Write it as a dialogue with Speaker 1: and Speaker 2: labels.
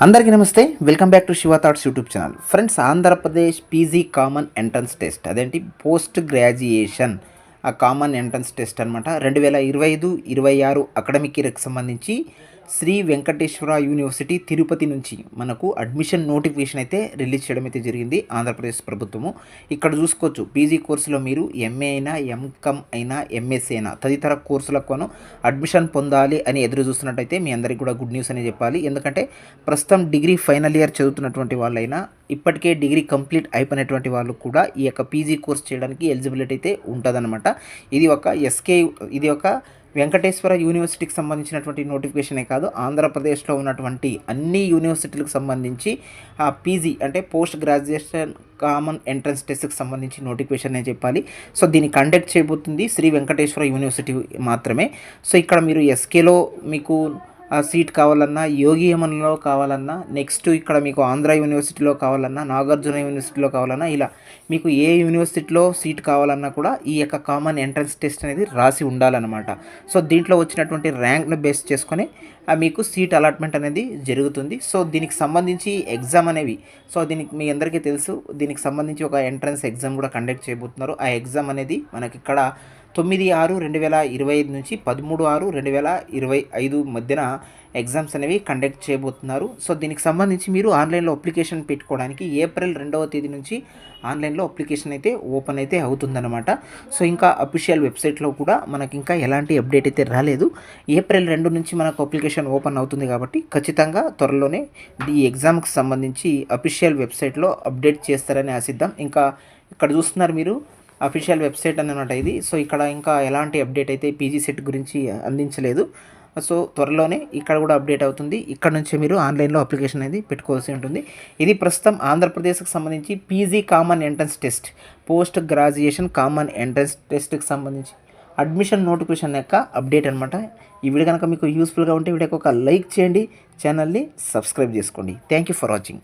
Speaker 1: అందరికీ నమస్తే. Welcome back to Shiva thoughts YouTube channel. Friends, Andhra Pradesh PG common entrance test, అదేంటి post graduation ఆ common entrance test అనమాట. 2025-26 academic ఇయర్కి సంబంధించి శ్రీ వెంకటేశ్వర యూనివర్సిటీ తిరుపతి నుంచి మనకు అడ్మిషన్ నోటిఫికేషన్ అయితే రిలీజ్ చేయడం అయితే జరిగింది ఆంధ్రప్రదేశ్ ప్రభుత్వము. ఇక్కడ చూసుకోవచ్చు, పీజీ కోర్సులో మీరు ఎంఏ అయినా, ఎంకమ్ అయినా, ఎంఎస్సీ అయినా తదితర కోర్సులకు అడ్మిషన్ పొందాలి అని ఎదురు చూస్తున్నట్టయితే మీ అందరికీ కూడా గుడ్ న్యూస్ అని చెప్పాలి. ఎందుకంటే ప్రస్తుతం డిగ్రీ ఫైనల్ ఇయర్ చదువుతున్నటువంటి వాళ్ళైనా, ఇప్పటికే డిగ్రీ కంప్లీట్ అయిపోయినటువంటి వాళ్ళు కూడా ఈ యొక్క పీజీ కోర్స్ చేయడానికి ఎలిజిబిలిటీ అయితే ఉంటుందన్నమాట. ఇది ఒక వెంకటేశ్వర యూనివర్సిటీకి సంబంధించినటువంటి నోటిఫికేషనే కాదు, ఆంధ్రప్రదేశ్లో ఉన్నటువంటి అన్ని యూనివర్సిటీలకు సంబంధించి ఆ పీజీ అంటే పోస్ట్ గ్రాడ్యుయేషన్ కామన్ ఎంట్రన్స్ టెస్ట్కి సంబంధించి నోటిఫికేషన్ అని చెప్పాలి. సో దీన్ని కండక్ట్ చేయబోతుంది శ్రీ వెంకటేశ్వర యూనివర్సిటీ మాత్రమే. సో ఇక్కడ మీరు ఎస్కేలో మీకు సీట్ కావాలన్నా, యోగియమన్లో కావాలన్నా, నెక్స్ట్ ఇక్కడ మీకు ఆంధ్ర యూనివర్సిటీలో కావాలన్నా, నాగార్జున యూనివర్సిటీలో కావాలన్నా, ఇలా మీకు ఏ యూనివర్సిటీలో సీట్ కావాలన్నా కూడా ఈ యొక్క కామన్ ఎంట్రన్స్ టెస్ట్ అనేది రాసి ఉండాలన్నమాట. సో దీంట్లో వచ్చినటువంటి ర్యాంక్ను బేస్ చేసుకొని మీకు సీట్ అలాట్మెంట్ అనేది జరుగుతుంది. సో దీనికి సంబంధించి ఎగ్జామ్ అనేవి, సో దీనికి మీ అందరికీ తెలుసు, దీనికి సంబంధించి ఒక ఎంట్రన్స్ ఎగ్జామ్ కూడా కండక్ట్ చేయబోతున్నారు. ఆ ఎగ్జామ్ అనేది మనకి ఇక్కడ 9/6/2025 నుంచి 13/6/2025 మధ్యన ఎగ్జామ్స్ అనేవి కండక్ట్ చేయబోతున్నారు. సో దీనికి సంబంధించి మీరు ఆన్లైన్లో అప్లికేషన్ పెట్టుకోవడానికి ఏప్రిల్ 2వ తేదీ నుంచి ఆన్లైన్లో అప్లికేషన్ అయితే ఓపెన్ అయితే అవుతుందన్నమాట. సో ఇంకా అఫీషియల్ వెబ్సైట్లో కూడా మనకి ఇంకా ఎలాంటి అప్డేట్ అయితే రాలేదు. ఏప్రిల్ 2 నుంచి మనకు అప్లికేషన్ ఓపెన్ అవుతుంది కాబట్టి ఖచ్చితంగా త్వరలోనే ఈ ఎగ్జామ్కి సంబంధించి అఫీషియల్ వెబ్సైట్లో అప్డేట్ చేస్తారని ఆశిద్దాం. ఇంకా ఇక్కడ చూస్తున్నారు మీరు, అఫీషియల్ వెబ్సైట్ అన్నమాట ఇది. సో ఇక్కడ ఇంకా ఎలాంటి అప్డేట్ అయితే పీజీ సెట్ గురించి అందించలేదు. సో త్వరలోనే ఇక్కడ కూడా అప్డేట్ అవుతుంది. ఇక్కడ నుంచి మీరు ఆన్లైన్లో అప్లికేషన్ అనేది పెట్టుకోవాల్సి ఉంటుంది. ఇది ప్రస్తుతం ఆంధ్రప్రదేశ్కి సంబంధించి PG common entrance test, post graduation common entrance టెస్ట్కి సంబంధించి అడ్మిషన్ నోటిఫికేషన్ యొక్క అప్డేట్ అనమాట. ఈ వీడియో కనుక మీకు యూస్ఫుల్గా ఉంటే వీడియోకి ఒక లైక్ చేయండి, ఛానల్ని సబ్స్క్రైబ్ చేసుకోండి. Thank you for watching.